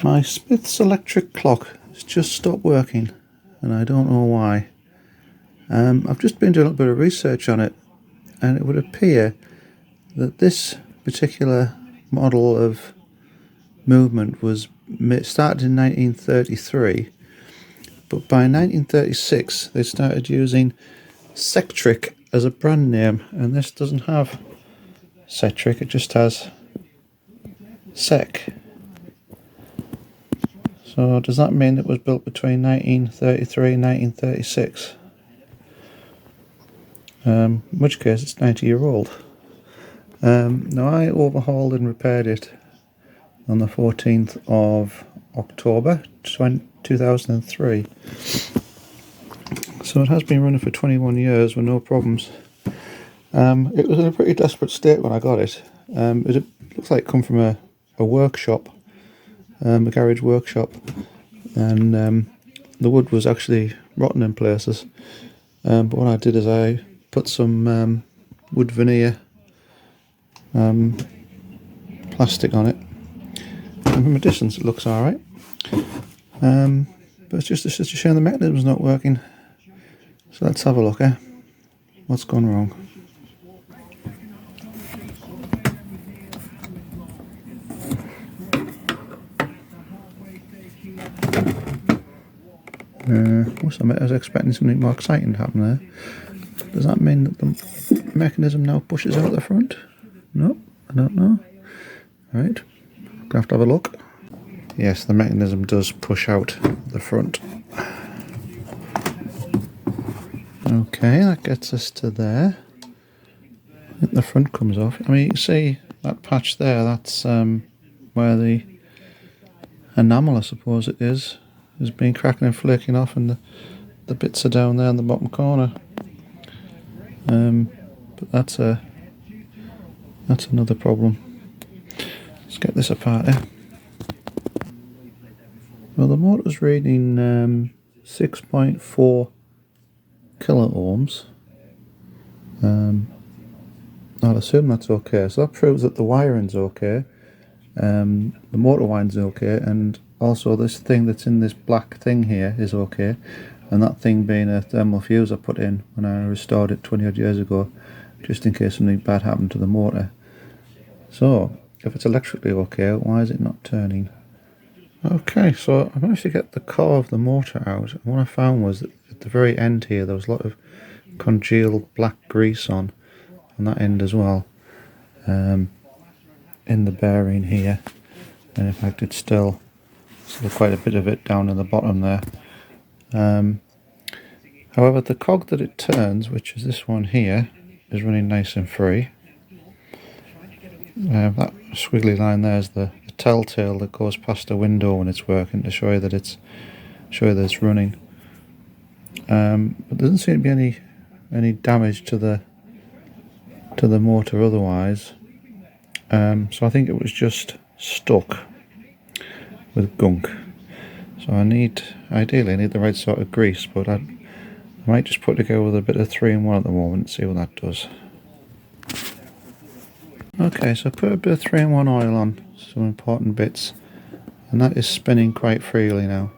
My Smith's electric clock has just stopped working and I don't know why. I've just been doing a bit of research on it, and it would appear that this particular model of movement was started in 1933, but by 1936 they started using Sectric as a brand name, and this doesn't have Sectric, it just has Sec. So does that mean it was built between 1933 and 1936? In which case it's 90-year-old. Now I overhauled and repaired it on the 14th of October 2003. So it has been running for 21 years with no problems. It was in a pretty desperate state when I got it. It looks like it come from a workshop, a garage workshop, and the wood was actually rotten in places. But what I did is I put some wood veneer plastic on it, and from a distance it looks alright, but it's just a shame the mechanism's not working. So let's have a look, what's gone wrong. I was expecting something more exciting to happen there. Does that mean that the mechanism now pushes out the front? No, I don't know. Right, gonna have to have a look. Yes, the mechanism does push out the front. Okay, that gets us to there. I think the front comes off. I mean, you can see that patch there, that's where the enamel, I suppose it is being cracking and flaking off, and the bits are down there in the bottom corner. But that's another problem. Let's get this apart here. Well, the motor's reading 6.4 kilo ohms. I'll assume that's okay. So that proves that the wiring's okay, the motor wind's okay, and also this thing that's in this black thing here is okay. And that thing being a thermal fuse I put in when I restored it 20 odd years ago, just in case something bad happened to the motor. So if it's electrically okay, why is it not turning? Okay, so I managed to get the core of the motor out, and what I found was that at the very end here there was a lot of congealed black grease on that end as well, in the bearing here, and in fact it's still quite a bit of it down in the bottom there. However, the cog that it turns, which is this one here, is running nice and free. That squiggly line there is the telltale that goes past the window when it's working to show you that it's running. But there doesn't seem to be any damage to the motor otherwise. So I think it was just stuck with gunk. So ideally I need the right sort of grease, but I might just put it together with a bit of 3-in-1 at the moment and see what that does. Okay, so I put a bit of 3-in-1 oil on some important bits, and that is spinning quite freely now.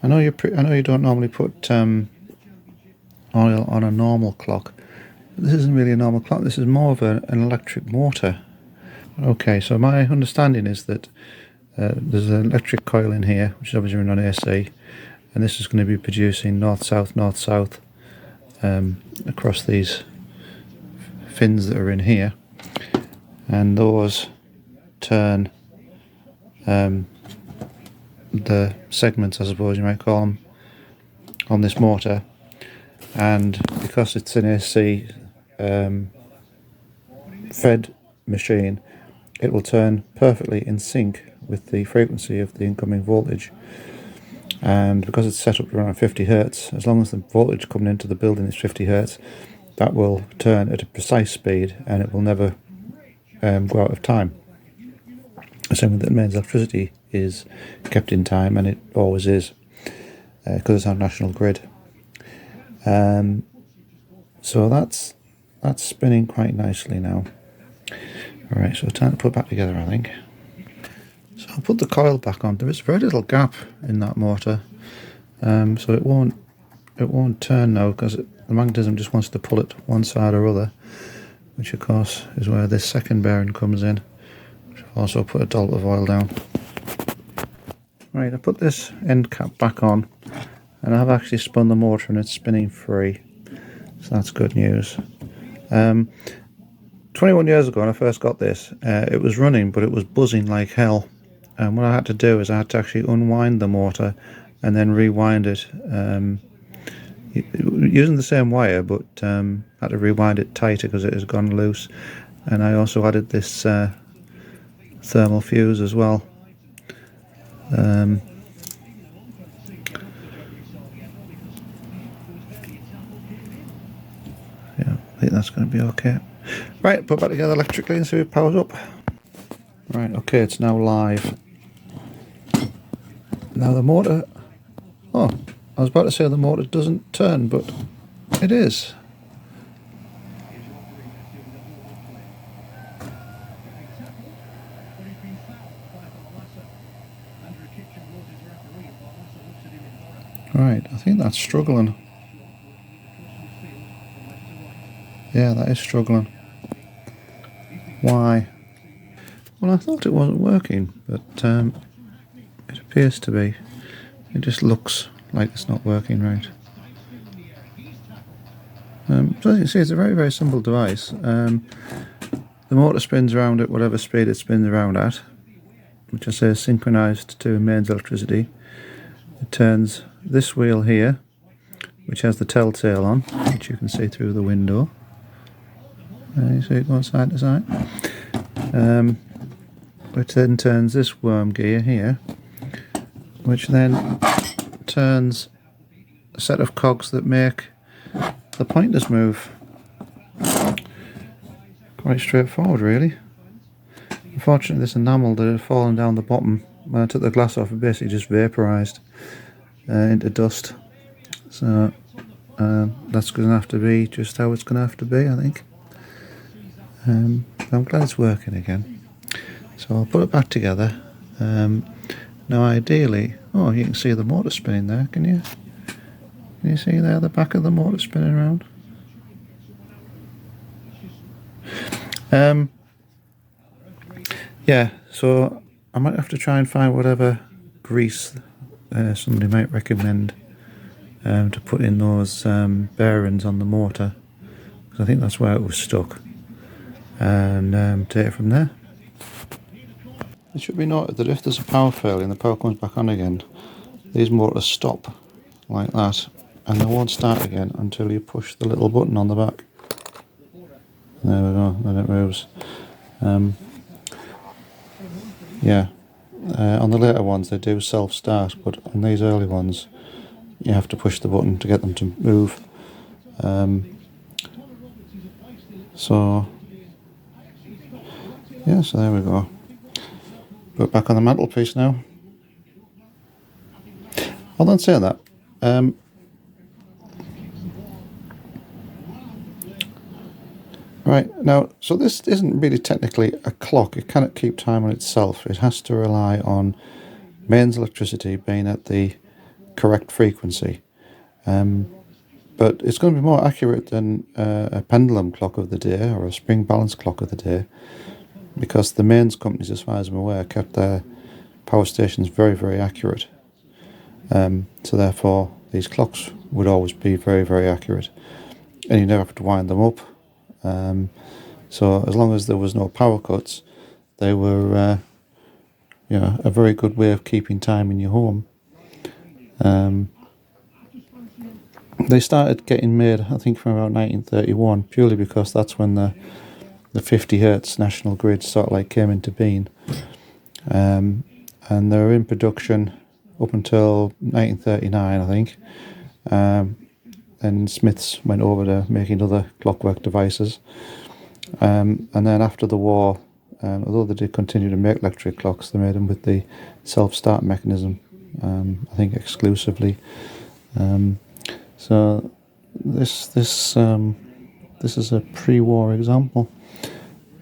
I know you don't normally put oil on a normal clock. This isn't really a normal clock, this is more of an electric motor. Okay, so my understanding is that there's an electric coil in here, which is obviously running on AC, and this is going to be producing north-south, north-south across these fins that are in here, and those turn the segments, I suppose you might call them, on this motor, and because it's an AC fed machine, it will turn perfectly in sync with the frequency of the incoming voltage. And because it's set up to run at 50 Hz, as long as the voltage coming into the building is 50 Hz, that will turn at a precise speed and it will never go out of time. Assuming that mains electricity is kept in time, and it always is, because it's our national grid. So that's spinning quite nicely now. Alright, so time to put it back together, I think. So I'll put the coil back on. There is very little gap in that motor, so it won't turn now because the magnetism just wants to pull it one side or other, which of course is where this second bearing comes in. I've also put a dollop of oil down. Right, I put this end cap back on, and I've actually spun the motor and it's spinning free, so that's good news. 21 years ago when I first got this, it was running but it was buzzing like hell, and what I had to do is I had to actually unwind the motor and then rewind it, using the same wire, but had to rewind it tighter because it has gone loose. And I also added this thermal fuse as well. Yeah, I think that's going to be okay. Right, put it back together electrically and see if it powers up. Right, okay, it's now live. Now the motor, oh, I was about to say the motor doesn't turn, but it is. Right, I think that's struggling. Yeah, that is struggling. Why? Well, I thought it wasn't working, but it appears to be. It just looks like it's not working right. So as you can see, it's a very, very simple device. The motor spins around at whatever speed it spins around at, which I say is synchronized to mains electricity. It turns this wheel here, which has the telltale on, which you can see through the window. You see it going side to side. Which then turns this worm gear here, which then turns a set of cogs that make the pointers move. Quite straightforward, really. Unfortunately, this enamel that had fallen down the bottom, when I took the glass off, it basically just vaporised into dust. So that's going to have to be just how it's going to have to be, I think. I'm glad it's working again. So I'll put it back together. Now ideally, oh, you can see the motor spinning there, can you? Can you see there the back of the motor spinning around? Yeah, so I might have to try and find whatever grease somebody might recommend to put in those bearings on the motor, because I think that's where it was stuck, and take it from there. It should be noted that if there's a power failure and the power comes back on again, these motors stop like that, and they won't start again until you push the little button on the back. There we go, then it moves. Yeah, on the later ones they do self-start, but on these early ones you have to push the button to get them to move. So yeah, so there we go. Put it back on the mantelpiece now. I'll then say that. Right, now, so this isn't really technically a clock. It cannot keep time on itself. It has to rely on mains electricity being at the correct frequency. But it's going to be more accurate than a pendulum clock of the day or a spring balance clock of the day, because the mains companies, as far as I'm aware, kept their power stations very, very accurate. So therefore, these clocks would always be very, very accurate, and you never have to wind them up. So as long as there was no power cuts, they were a very good way of keeping time in your home. They started getting made, I think, from around 1931, purely because that's when the 50 Hertz national grid sort of like came into being. And they were in production up until 1939, I think. And Smiths went over to making other clockwork devices. And then after the war, although they did continue to make electric clocks, they made them with the self-start mechanism, I think exclusively. So this is a pre-war example,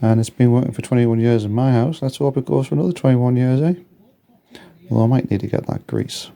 and it's been working for 21 years in my house. Let's hope it goes for another 21 years, eh? Although I might need to get that grease.